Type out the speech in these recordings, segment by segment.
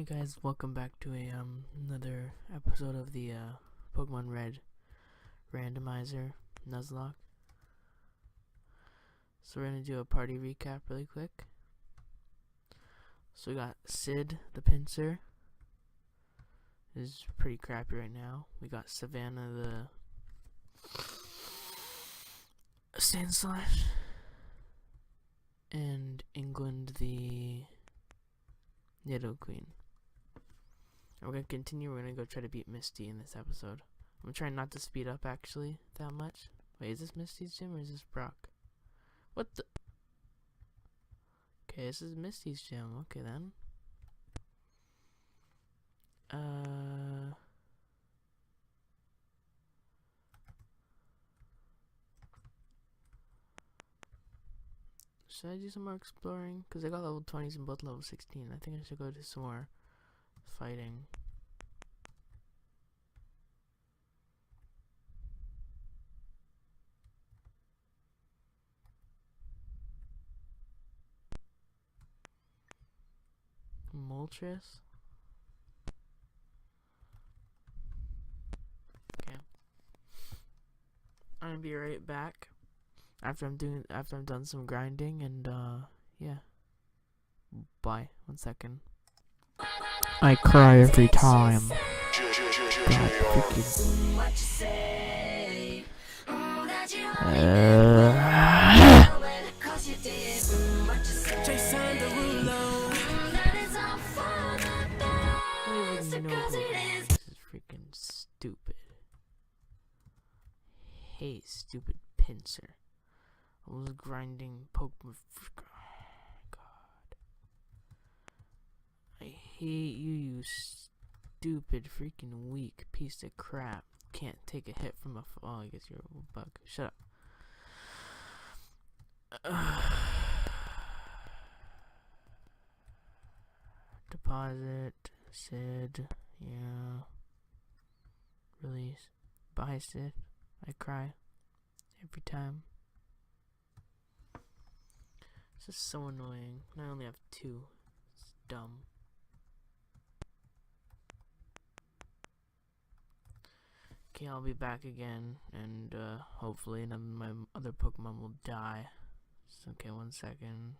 Hey guys, welcome back to another episode of the Pokemon Red Randomizer Nuzlocke. So we're gonna do a party recap really quick. So we got Scid, the pincer, is pretty crappy right now. We got Savana, the Sand Slash, and England, the Nido Queen. And we're gonna continue. We're gonna go try to beat Misty in this episode. I'm trying not to speed up actually that much. Wait, is this Misty's gym or is this Brock? What the? Okay, this is Misty's gym. Okay then. Should I do some more exploring? Because I got level 20s and both level 16. I think I should go do some more fighting. Moltres? Okay. I'm gonna be right back after I'm done some grinding, and yeah. Bye. 1 second. I cry every time. God, this is freaking stupid. Hey, stupid pincer. I was grinding Pokemon. God. I hate you, you stupid freaking weak piece of crap. Can't take a hit from a oh, I guess you're a bug. Shut up. Deposit. Scid. Yeah. Release. Bye, Scid. I cry every time. This is so annoying. I only have 2. It's dumb. Okay, I'll be back again, and hopefully none of my other Pokemon will die. So, okay, 1 second.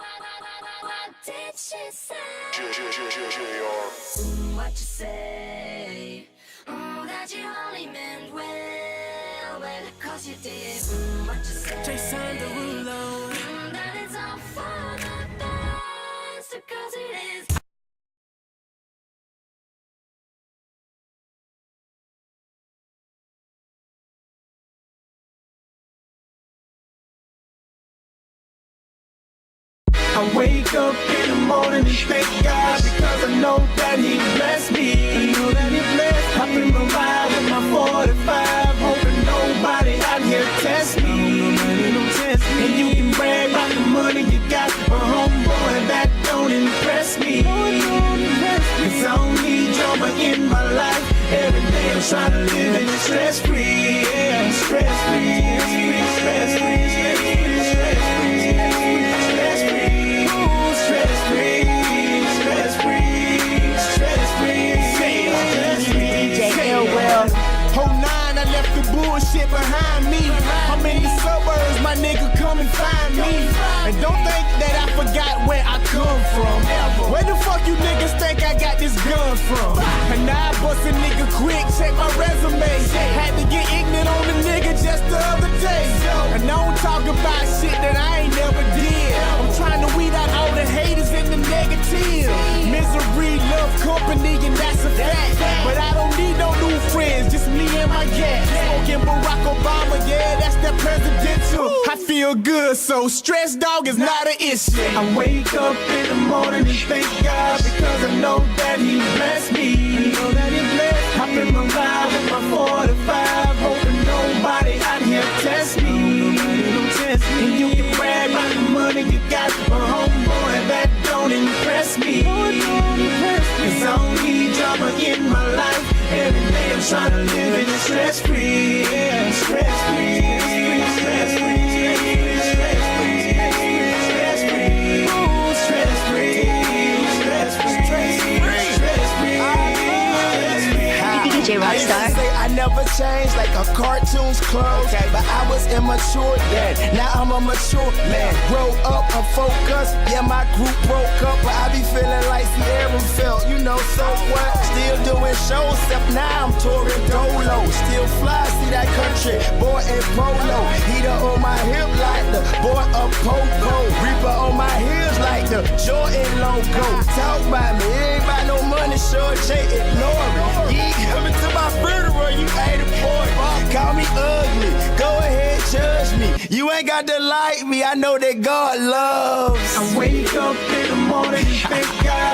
What did she say? What you say? That you only meant well, cause you did. What you say? Jason Derulo. That it's all for the best, cause it is. I wake up in the morning and thank God because I know that He blessed me. I know that He blessed. Hop in my ride with my 45, hoping nobody out here test me. Nobody don't test me. And you can brag about the money you got, but homeboy, that don't impress me. Cause I don't need drama in my life. Every day I'm trying to live it stress-free. Yeah, stress-free, stress-free, stress-free, stress-free, stress-free, stress-free. Stress-free, stress-free, stress-free, stress-free. Whole 9, I left the bullshit behind me. I'm in the suburbs, my nigga, come and find me. And don't think that I forgot where I come from. Where the fuck you niggas think I got this gun from? And now I bust a nigga quick, check my resume. Had to get ignorant on the nigga just the other day. And I don't talk about shit that I ain't never did. I'm trying to weed out all the haters and the negative. Misery, love company, and that's a fact. But I don't need no new friends, just me and my gas. Smoking Barack Obama, yeah, that's that presidential. I feel good, so stress, dog, is not an issue. I wake up in the morning and thank God because I know that He blessed me. I know that He blessed. Hop in my ride with my 45, hoping nobody out here test me. Nobody don't test me. And you can brag about the money you got, but homeboy, that don't impress me. Cause I don't need drama in my life. Every day I'm trying to live it stress-free. Yeah, stress-free, stress-free, stress-free, stress-free, stress-free, stress-free, stress-free. DJ Rockstar. I never changed like a cartoon's clothes, but I was immature then. Now I'm a mature man. Grow up, I'm focused. Yeah, my group broke up, but I be feeling like Sierra felt. You know, so what? Still doing shows, except now I'm touring dolo. Still fly, see that country boy in polo. Heater on my hip like the boy of Popo. Reaper on my heels like the Jordan logo. Talk about me, it ain't about no money, sure J ignore it. You ain't coming to my funeral, you ain't a boy. Call me ugly, go ahead, judge me. You ain't got to like me, I know that God loves. I wake up in the morning and thank God